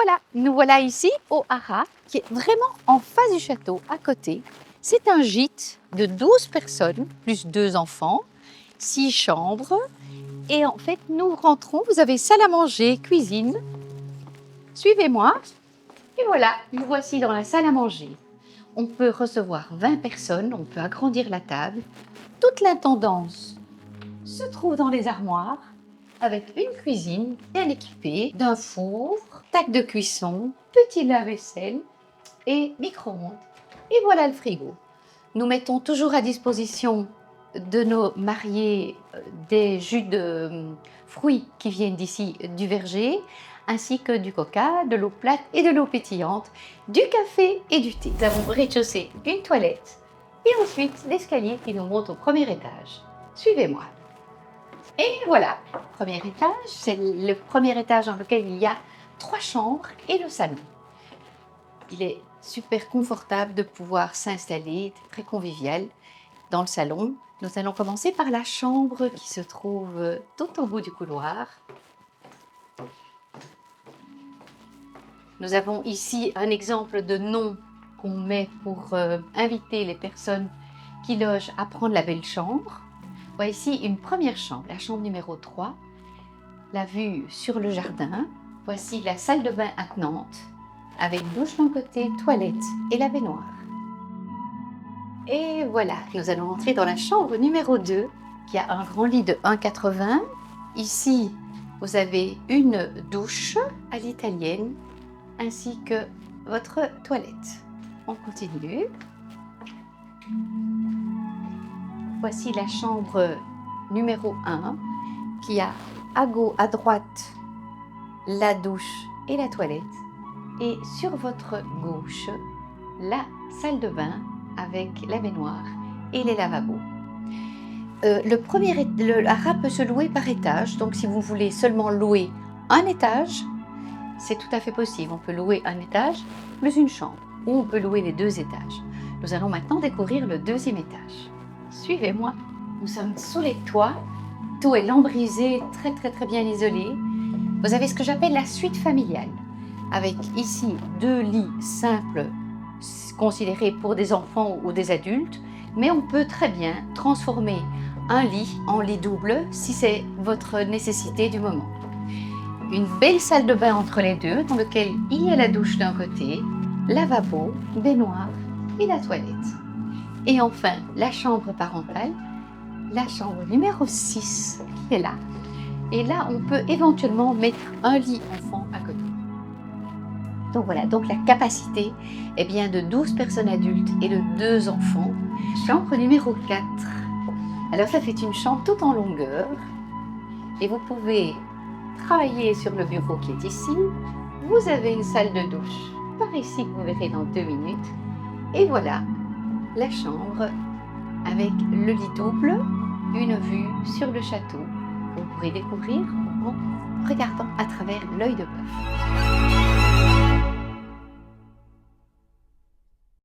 Voilà, nous voilà ici au Haras, qui est vraiment en face du château, à côté. C'est un gîte de 12 personnes, plus 2 enfants, 6 chambres. Et en fait, nous rentrons, vous avez salle à manger, cuisine. Suivez-moi. Et voilà, nous voici dans la salle à manger. On peut recevoir 20 personnes, on peut agrandir la table. Toute l'intendance se trouve dans les armoires, avec une cuisine bien équipée d'un four, tac de cuisson, petit lave-vaisselle et micro-ondes. Et voilà le frigo. Nous mettons toujours à disposition de nos mariés des jus de fruits qui viennent d'ici du verger, ainsi que du coca, de l'eau plate et de l'eau pétillante, du café et du thé. Nous avons au rez-de-chaussée une toilette et ensuite l'escalier qui nous monte au premier étage. Suivez-moi. Et voilà, premier étage, c'est le premier étage dans lequel il y a 3 chambres et le salon. Il est super confortable de pouvoir s'installer, très convivial dans le salon. Nous allons commencer par la chambre qui se trouve tout au bout du couloir. Nous avons ici un exemple de nom qu'on met pour inviter les personnes qui logent à prendre la belle chambre. Voici ici une première chambre, la chambre numéro 3, la vue sur le jardin. Voici la salle de bain attenante, avec douche d'un côté, toilette et la baignoire. Et voilà, nous allons entrer dans la chambre numéro 2, qui a un grand lit de 1,80 m. Ici, vous avez une douche à l'italienne, ainsi que votre toilette. On continue. Voici la chambre numéro 1 qui a à droite la douche et la toilette et sur votre gauche la salle de bain avec la baignoire et les lavabos. Le haras peut se louer par étage, donc si vous voulez seulement louer un étage, c'est tout à fait possible. On peut louer un étage plus une chambre ou on peut louer les 2 étages. Nous allons maintenant découvrir le 2e étage. Suivez-moi. Nous sommes sous les toits. Tout est lambrisé, très bien isolé. Vous avez ce que j'appelle la suite familiale, avec ici 2 lits simples, considérés pour des enfants ou des adultes, mais on peut très bien transformer un lit en lit double si c'est votre nécessité du moment. Une belle salle de bain entre les deux, dans laquelle il y a la douche d'un côté, lavabo, baignoire et la toilette. Et enfin, la chambre parentale, la chambre numéro 6 qui est là. Et là, on peut éventuellement mettre un lit enfant à côté. Donc voilà, donc la capacité est bien de 12 personnes adultes et de 2 enfants. Chambre numéro 4. Alors ça fait une chambre tout en longueur. Et vous pouvez travailler sur le bureau qui est ici. Vous avez une salle de douche par ici que vous verrez dans 2 minutes. Et voilà la chambre avec le lit double, une vue sur le château. Vous pourrez découvrir en regardant à travers l'œil de bœuf.